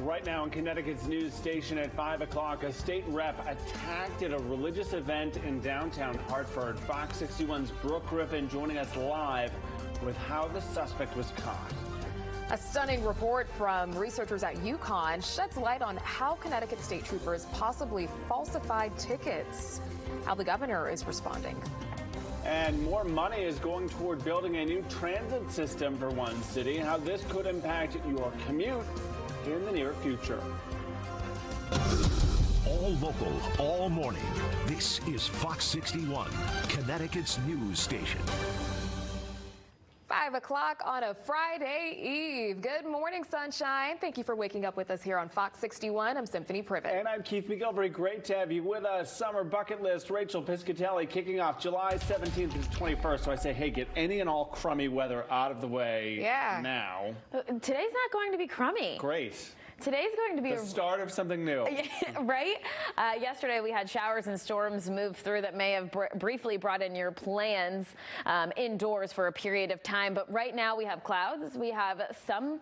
right now in Connecticut's news station at 5 o'clock. A state rep attacked at a religious event in downtown Hartford. Fox 61's Brooke Griffin joining us live with how the suspect was caught. A stunning report from researchers at UConn sheds light on how Connecticut state troopers possibly falsified tickets. How the governor is responding. And more money is going toward building a new transit system for one city. How this could impact your commute in the near future. All local, all morning. This is Fox 61, Connecticut's news station. 5 o'clock on a Friday Eve. Good morning, sunshine. Thank you for waking up with us here on Fox 61. I'm Symphony Privet. And I'm Keith McGilvery. Great to have you with us. Summer bucket list. Rachel Piscatelli kicking off July 17th to 21st. So I say, hey, get any and all crummy weather out of the way now. Today's not going to be crummy. Great. Today's going to be the start of something new. Right? Yesterday we had showers and storms move through that may have briefly brought in your plans indoors for a period of time. But right now we have clouds. We have some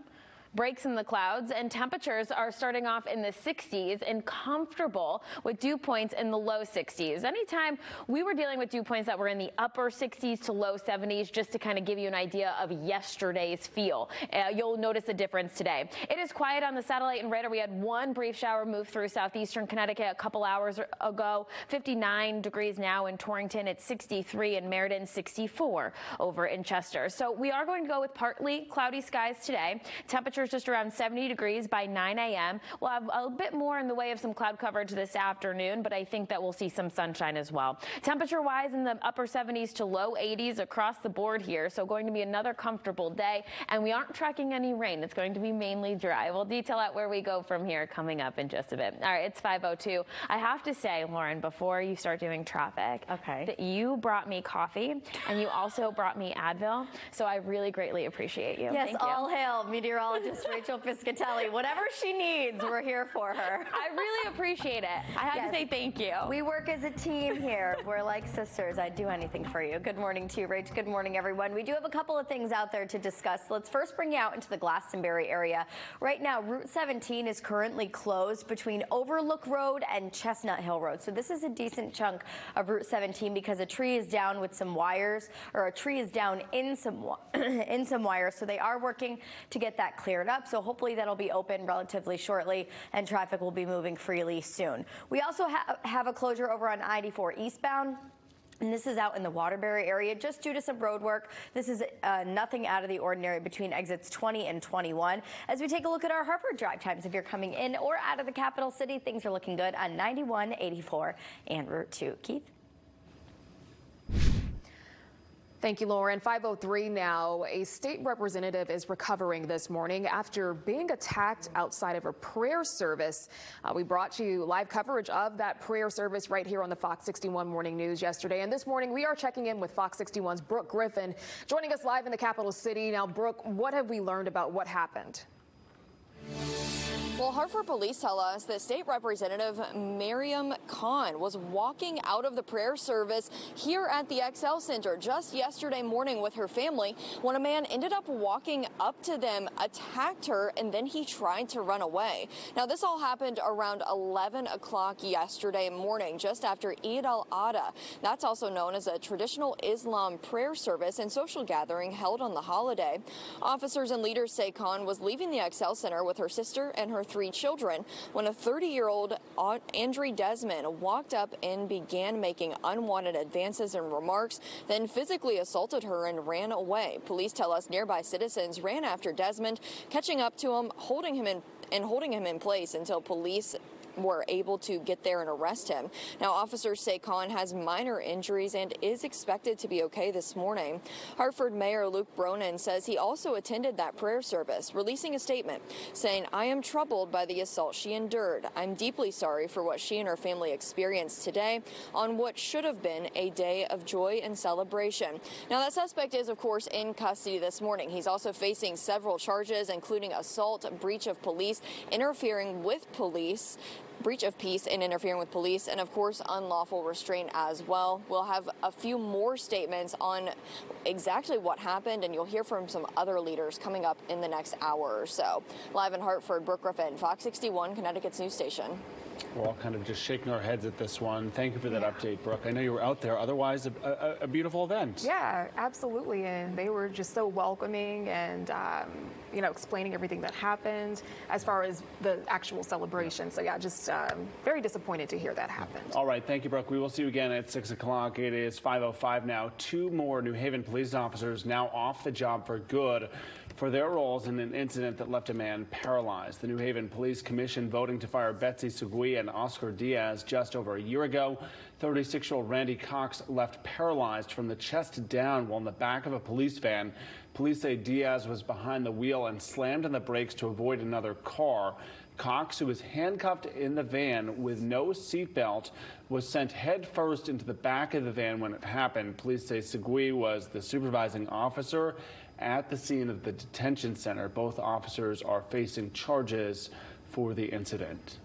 breaks in the clouds, and temperatures are starting off in the 60s and comfortable with dew points in the low 60s. Anytime we were dealing with dew points that were in the upper 60s to low 70s, just to kind of give you an idea of yesterday's feel. You'll notice a difference today. It is quiet on the satellite and radar. We had one brief shower move through southeastern Connecticut a couple hours ago. 59 degrees now in Torrington. It's 63 in Meriden, 64 over in Chester. So we are going to go with partly cloudy skies today. Temperatures just around 70 degrees by 9 a.m. We'll have a bit more in the way of some cloud coverage this afternoon, but I think that we'll see some sunshine as well. Temperature-wise in the upper 70s to low 80s across the board here, so going to be another comfortable day, and we aren't tracking any rain. It's going to be mainly dry. We'll detail out where we go from here coming up in just a bit. All right, it's 5:02. I have to say, Lauren, before you start doing traffic, that you brought me coffee, and you also brought me Advil, so I really greatly appreciate you. Yes, Thank you. all hail meteorologist Rachel Piscatelli. Whatever she needs, we're here for her. I really appreciate it. I have to say thank you. We work as a team here. We're like sisters. I'd do anything for you. Good morning to you, Rach. Good morning, everyone. We do have a couple of things out there to discuss. Let's first bring you out into the Glastonbury area. Right now, Route 17 is currently closed between Overlook Road and Chestnut Hill Road. So this is a decent chunk of Route 17 because a tree is down with some wires, or a tree is down in some wires. So they are working to get that cleared up. So hopefully that'll be open relatively shortly and traffic will be moving freely soon. We also have a closure over on I-84 eastbound. And this is out in the Waterbury area just due to some road work. This is nothing out of the ordinary between exits 20 and 21. As we take a look at our Hartford drive times, if you're coming in or out of the capital city, things are looking good on 91, 84, and Route 2. Keith? Thank you, Lauren. 5:03 now. A state representative is recovering this morning after being attacked outside of a prayer service. We brought you live coverage of that prayer service right here on the Fox 61 Morning News yesterday. And this morning we are checking in with Fox 61's Brooke Griffin, joining us live in the capital city. Now, Brooke, what have we learned about what happened? Well, Hartford police tell us that State Representative Miriam Khan was walking out of the prayer service here at the XL Center just yesterday morning with her family when a man ended up walking up to them, attacked her, and then he tried to run away. Now, this all happened around 11 o'clock yesterday morning, just after Eid al-Adha. That's also known as a traditional Islam prayer service and social gathering held on the holiday. Officers and leaders say Khan was leaving the XL Center with her sister and her 3 children when a 30-year-old Andre Desmond walked up and began making unwanted advances and remarks, then physically assaulted her and ran away. Police tell us nearby citizens ran after Desmond, catching up to him, holding him in place until police were able to get there and arrest him. Now, officers say Khan has minor injuries and is expected to be okay this morning. Hartford Mayor Luke Bronin says he also attended that prayer service, releasing a statement saying, "I am troubled by the assault she endured. I'm deeply sorry for what she and her family experienced today on what should have been a day of joy and celebration." Now, that suspect is, of course, in custody this morning. He's also facing several charges, including assault, breach of police, interfering with police, breach of peace and interfering with police, and of course unlawful restraint as well. We'll have a few more statements on exactly what happened, and you'll hear from some other leaders coming up in the next hour or so. Live in Hartford, Brooke Griffin, Fox 61, Connecticut's news station. We're all kind of just shaking our heads at this one. Thank you for that update, Brooke. I know you were out there. Otherwise, a beautiful event. Yeah, absolutely. And they were just so welcoming and, you know, explaining everything that happened as far as the actual celebration. So, yeah, just very disappointed to hear that happened. All right. Thank you, Brooke. We will see you again at 6 o'clock. It is 5:05 now. 2 more New Haven police officers now off the job for good for their roles in an incident that left a man paralyzed. The New Haven Police Commission voting to fire Betsy Segui and Oscar Diaz just over a year ago. 36-year-old Randy Cox left paralyzed from the chest down while in the back of a police van. Police say Diaz was behind the wheel and slammed on the brakes to avoid another car. Cox, who was handcuffed in the van with no seatbelt, was sent headfirst into the back of the van when it happened. Police say Segui was the supervising officer at the scene of the detention center. Both officers are facing charges for the incident.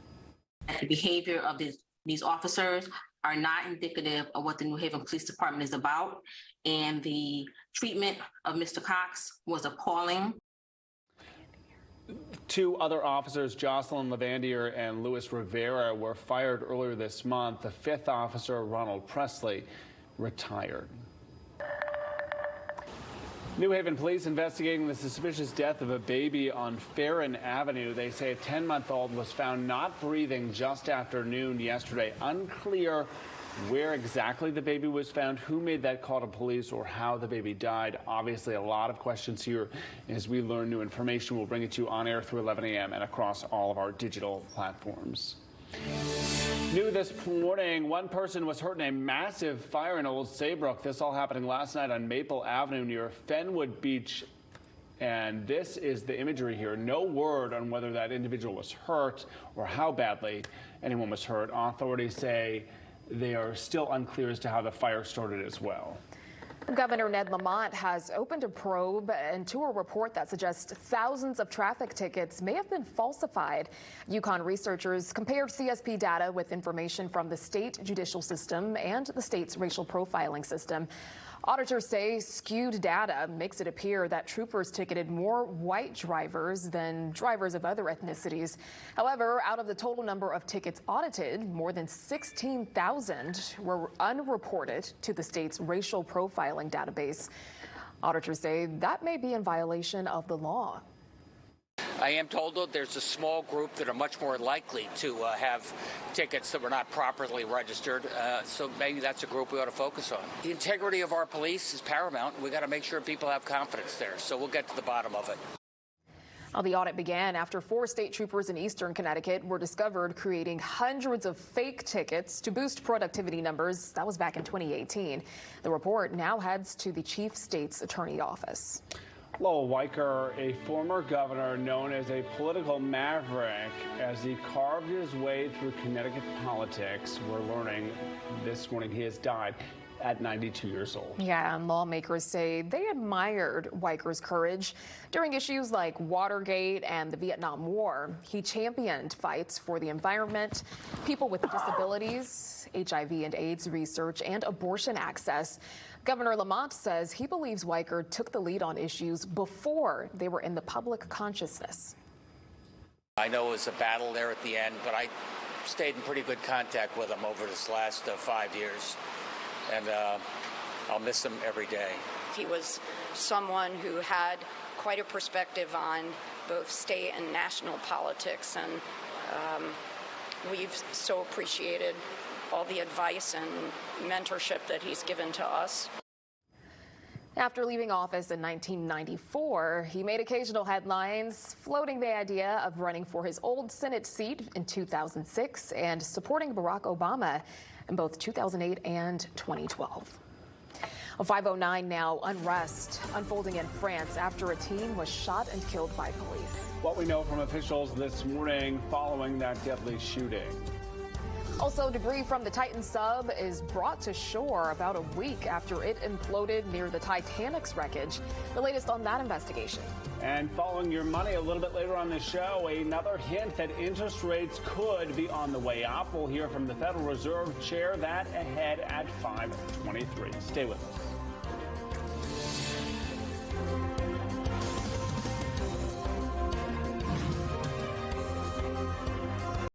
The behavior of these officers are not indicative of what the New Haven Police Department is about, and the treatment of Mr. Cox was appalling. 2 other officers, Jocelyn Lavandier and Luis Rivera, were fired earlier this month. The 5th officer, Ronald Presley, retired. New Haven police investigating the suspicious death of a baby on Farron Avenue. They say a 10-month-old was found not breathing just after noon yesterday. Unclear where exactly the baby was found, who made that call to police, or how the baby died. Obviously, a lot of questions here. As we learn new information, we'll bring it to you on air through 11 a.m. and across all of our digital platforms. New this morning, one person was hurt in a massive fire in Old Saybrook. This all happening last night on Maple Avenue near Fenwood Beach. And this is the imagery here. No word on whether that individual was hurt or how badly anyone was hurt. Authorities say they are still unclear as to how the fire started as well. Governor Ned Lamont has opened a probe into a report that suggests thousands of traffic tickets may have been falsified. UConn researchers compared CSP data with information from the state judicial system and the state's racial profiling system. Auditors say skewed data makes it appear that troopers ticketed more white drivers than drivers of other ethnicities. However, out of the total number of tickets audited, more than 16,000 were unreported to the state's racial profiling database. Auditors say that may be in violation of the law. I am told, though, there's a small group that are much more likely to have tickets that were not properly registered, so maybe that's a group we ought to focus on. The integrity of our police is paramount. We got to make sure people have confidence there, so we'll get to the bottom of it. Well, the audit began after 4 state troopers in eastern Connecticut were discovered creating hundreds of fake tickets to boost productivity numbers. That was back in 2018. The report now heads to the chief state's attorney office. Lowell Weicker, a former governor known as a political maverick, as he carved his way through Connecticut politics. We're learning this morning he has died at 92 years old. Yeah, and lawmakers say they admired Weicker's courage during issues like Watergate and the Vietnam War. He championed fights for the environment, people with disabilities, HIV and AIDS research, and abortion access. Governor Lamont says he believes Weicker took the lead on issues before they were in the public consciousness. I know it was a battle there at the end, but I stayed in pretty good contact with him over this last 5 years, and I'll miss him every day. He was someone who had quite a perspective on both state and national politics, and we've so appreciated all the advice and mentorship that he's given to us. After leaving office in 1994, he made occasional headlines, floating the idea of running for his old Senate seat in 2006 and supporting Barack Obama in both 2008 and 2012. 5:09 now, unrest unfolding in France after a teen was shot and killed by police. What we know from officials this morning following that deadly shooting. Also, debris from the Titan sub is brought to shore about a week after it imploded near the Titanic's wreckage. The latest on that investigation. And following your money a little bit later on the show, another hint that interest rates could be on the way up. We'll hear from the Federal Reserve Chair that ahead at 5:23. Stay with us.